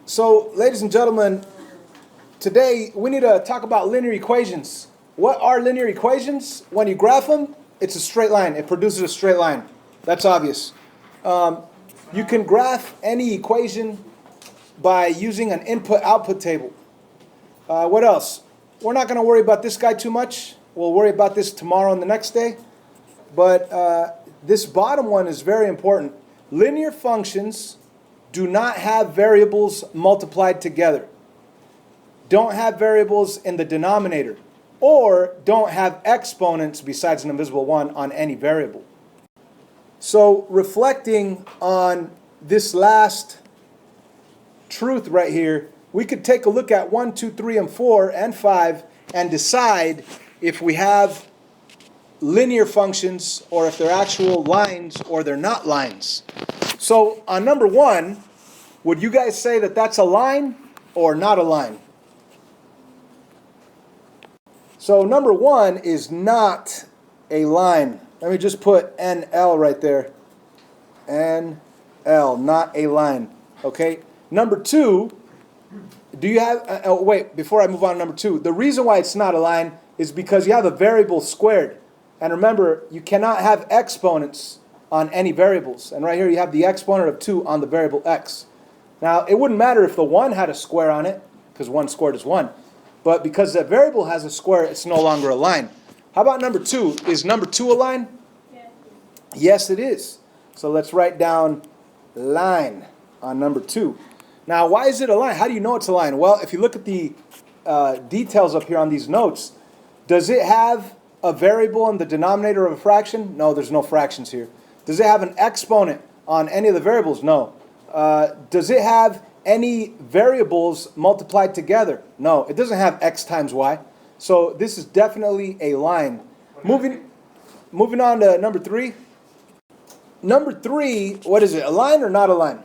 So, ladies and gentlemen, today we need to talk about linear equations. What are linear equations? When you graph them, it's a straight line. It produces a straight line. That's obvious. You can graph any equation by using an input-output table. What else? We're not going to worry about this guy too much. We'll worry about this tomorrow and the next day. But this bottom one is very important. Linear functions do not have variables multiplied together. Don't have variables in the denominator. Or don't have exponents besides an invisible one on any variable. So reflecting on this last truth right here, we could take a look at 1, 2, 3, and 4, and 5 and decide if we have linear functions or if they're actual lines or they're not lines. So on number 1, would you guys say that that's a line or not a line? So number 1 is not a line. Let me just put NL right there. NL, not a line. Okay? Number 2, do you have, wait, before I move on to number 2, the reason why it's not a line is because you have a variable squared. And remember, you cannot have exponents on any variables. And right here you have the exponent of 2 on the variable x. Now, it wouldn't matter if the 1 had a square on it, because 1 squared is 1. But because that variable has a square, it's no longer a line. How about number 2? Is number 2 a line? Yes. Yes, it is. So let's write down line on number 2. Now, why is it a line? How do you know it's a line? Well, if you look at the details up here on these notes, does it have a variable in the denominator of a fraction? No, there's no fractions here. Does it have an exponent on any of the variables? No. Does it have any variables multiplied together? No, it doesn't have x times y. So this is definitely a line. Moving on to number 3. Number 3, what is it? A line or not a line?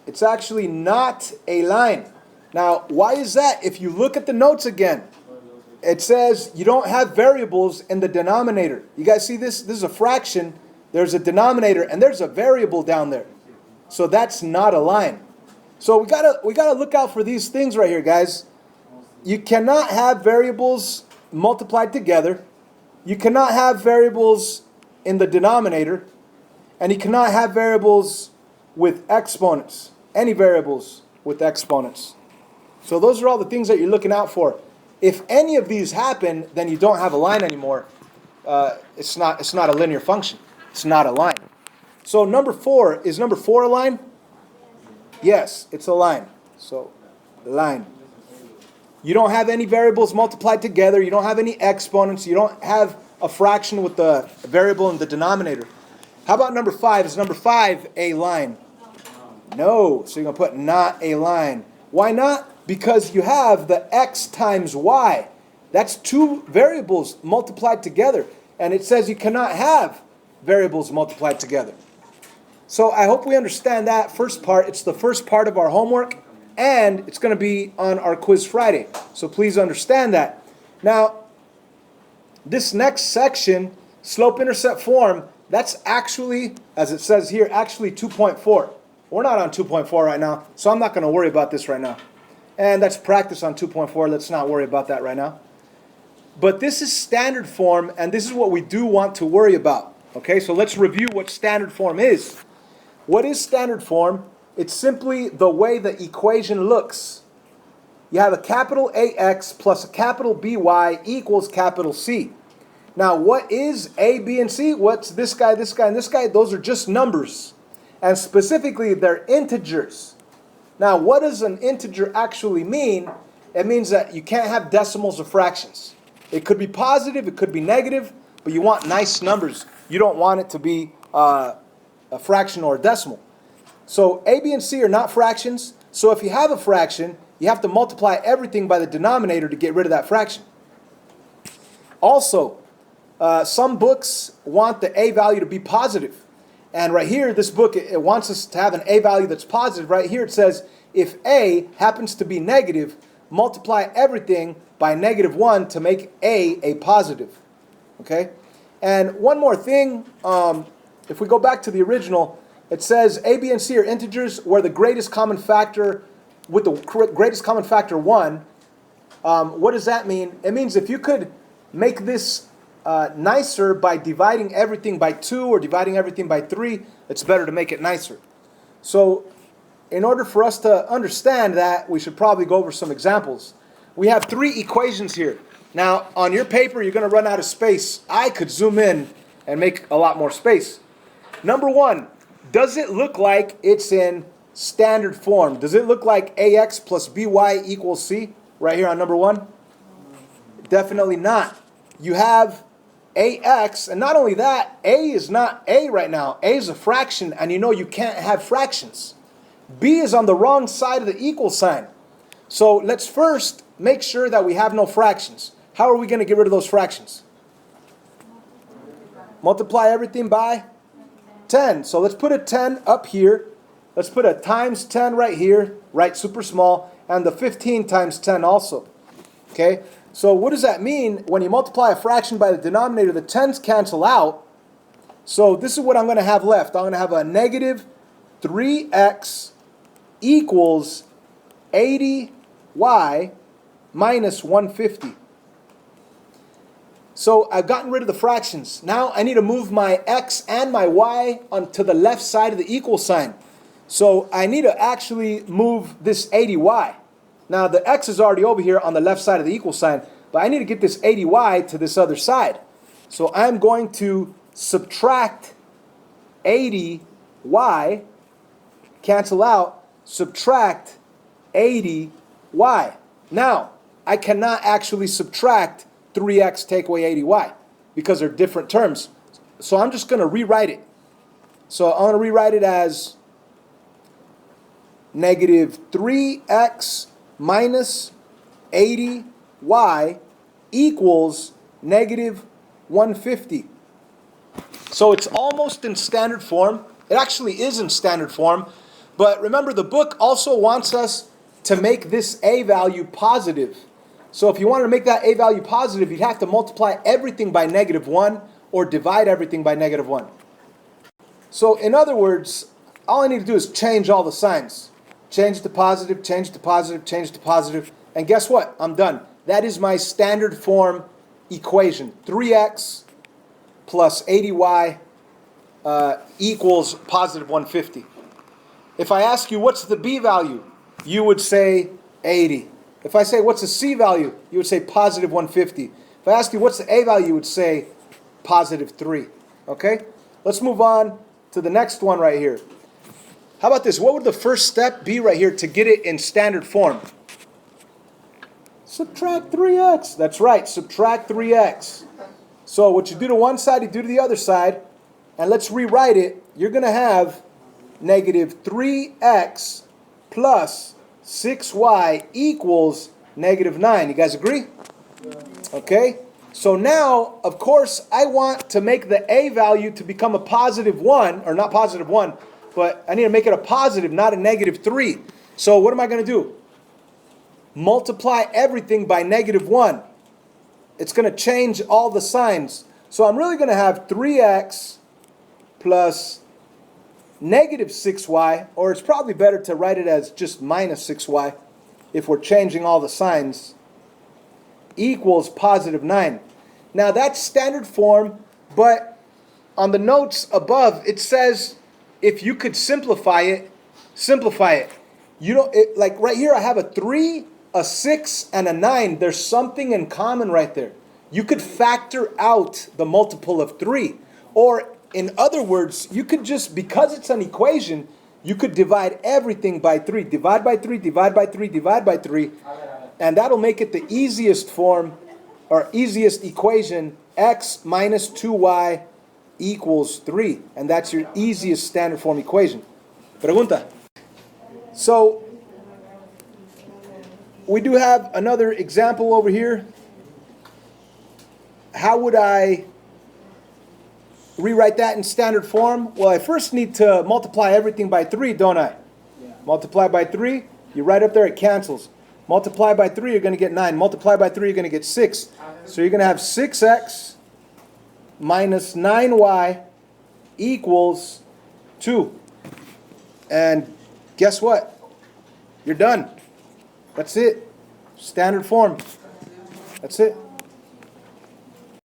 It's actually not a line. Now, why is that? If you look at the notes again, it says you don't have variables in the denominator. You guys see this? This is a fraction. There's a denominator, and there's a variable down there. So that's not a line. So we gotta look out for these things right here, guys. You cannot have variables multiplied together. You cannot have variables in the denominator, and you cannot have variables with exponents. Any variables with exponents. So those are all the things that you're looking out for. If any of these happen, then you don't have a line anymore. It's not a linear function. It's not a line. So number 4, is number 4 a line? Yes, it's a line. So line. You don't have any variables multiplied together. You don't have any exponents. You don't have a fraction with the variable in the denominator. How about number 5? Is number 5 a line? No. So you're going to put not a line. Why not? Because you have the x times y. That's 2 variables multiplied together. And it says you cannot have variables multiplied together. So I hope we understand that first part. It's the first part of our homework. And it's going to be on our quiz Friday. So please understand that. Now, this next section, slope-intercept form, that's actually, as it says here, actually 2.4. We're not on 2.4 right now, so I'm not going to worry about this right now. And that's practice on 2.4. Let's not worry about that right now. But this is standard form, and this is what we do want to worry about. Okay, so let's review what standard form is. What is standard form? It's simply the way the equation looks. You have a capital AX plus a capital BY equals capital C. Now, what is A, B, and C? What's this guy, this guy, and this guy? Those are just numbers. And specifically, they're integers. Now, what does an integer actually mean? It means that you can't have decimals or fractions. It could be positive, it could be negative, but you want nice numbers. You don't want it to be a fraction or a decimal. So A, B, and C are not fractions. So if you have a fraction, you have to multiply everything by the denominator to get rid of that fraction. Also, some books want the A value to be positive. And right here, this book, it wants us to have an A value that's positive. Right here it says, if A happens to be negative, multiply everything by -1 to make A positive. Okay? And one more thing, if we go back to the original, It says A, B, and C are integers where the greatest common factor, with the greatest common factor 1. What does that mean? It means if you could make this nicer by dividing everything by 2 or dividing everything by 3, it's better to make it nicer. So in order for us to understand that, we should probably go over some examples. We have 3 equations here. Now, on your paper, you're going to run out of space. I could zoom in and make a lot more space. Number 1, does it look like it's in standard form? Does it look like ax plus by equals c right here on number 1? Definitely not. You have ax, and not only that, a is not a right now. A is a fraction, and you know you can't have fractions. B is on the wrong side of the equal sign. So let's first make sure that we have no fractions. How are we going to get rid of those fractions? Multiply everything by 10. So let's put a 10 up here. Let's put a times 10 right here, right, super small, and the 15 times 10 also. Okay, so what does that mean? When you multiply a fraction by the denominator, the 10s cancel out. So this is what I'm going to have left. I'm going to have a negative 3x equals 80y minus 150. So I've gotten rid of the fractions. Now I need to move my x and my y onto the left side of the equal sign. So I need to actually move this 80y. Now the x is already over here on the left side of the equal sign, but I need to get this 80y to this other side. So I'm going to subtract 80y, cancel out, subtract 80y. Now, I cannot actually subtract 3x take away 80y because they're different terms. So I'm just going to rewrite it. So I'm going to rewrite it as negative 3x minus 80y equals negative 150. So it's almost in standard form. It actually is in standard form. But remember, the book also wants us to make this a value positive. So if you wanted to make that a value positive, you'd have to multiply everything by negative 1 or divide everything by negative 1. So in other words, all I need to do is change all the signs. Change it to positive, change it to positive, change it to positive. And guess what? I'm done. That is my standard form equation. 3x plus 80y equals positive 150. If I ask you what's the b value, you would say 80. If I say what's the c value, you would say positive 150. If I ask you what's the a value, you would say positive 3. Okay? Let's move on to the next one right here. How about this? What would the first step be right here to get it in standard form? Subtract 3x. That's right, subtract 3x. So what you do to one side, you do to the other side. And let's rewrite it. You're going to have negative 3x plus 6y equals negative 9. You guys agree? Okay. So now, of course, I want to make the a value to become a positive 1, or not positive 1, but I need to make it a positive, not a negative 3. So what am I going to do? Multiply everything by negative 1. It's going to change all the signs. So I'm really going to have 3x plus negative 6y, or it's probably better to write it as just minus 6y if we're changing all the signs, equals positive 9. Now that's standard form, but on the notes above it says if you could simplify it, simplify it. You don't, like right here I have a 3, a 6, and a 9. There's something in common right there. You could factor out the multiple of 3. Or in other words, you could just, because it's an equation, you could divide everything by 3. Divide by 3, divide by 3, divide by 3. And that'll make it the easiest form, or easiest equation, x minus 2y equals 3. And that's your easiest standard form equation. Pregunta. So, we do have another example over here. How would I rewrite that in standard form? Well, I first need to multiply everything by 3, don't I? Yeah. Multiply by 3, you write up there, it cancels. Multiply by 3, you're going to get 9. Multiply by 3, you're going to get 6. So you're going to have 6x minus 9y equals 2. And guess what? You're done. That's it. Standard form. That's it.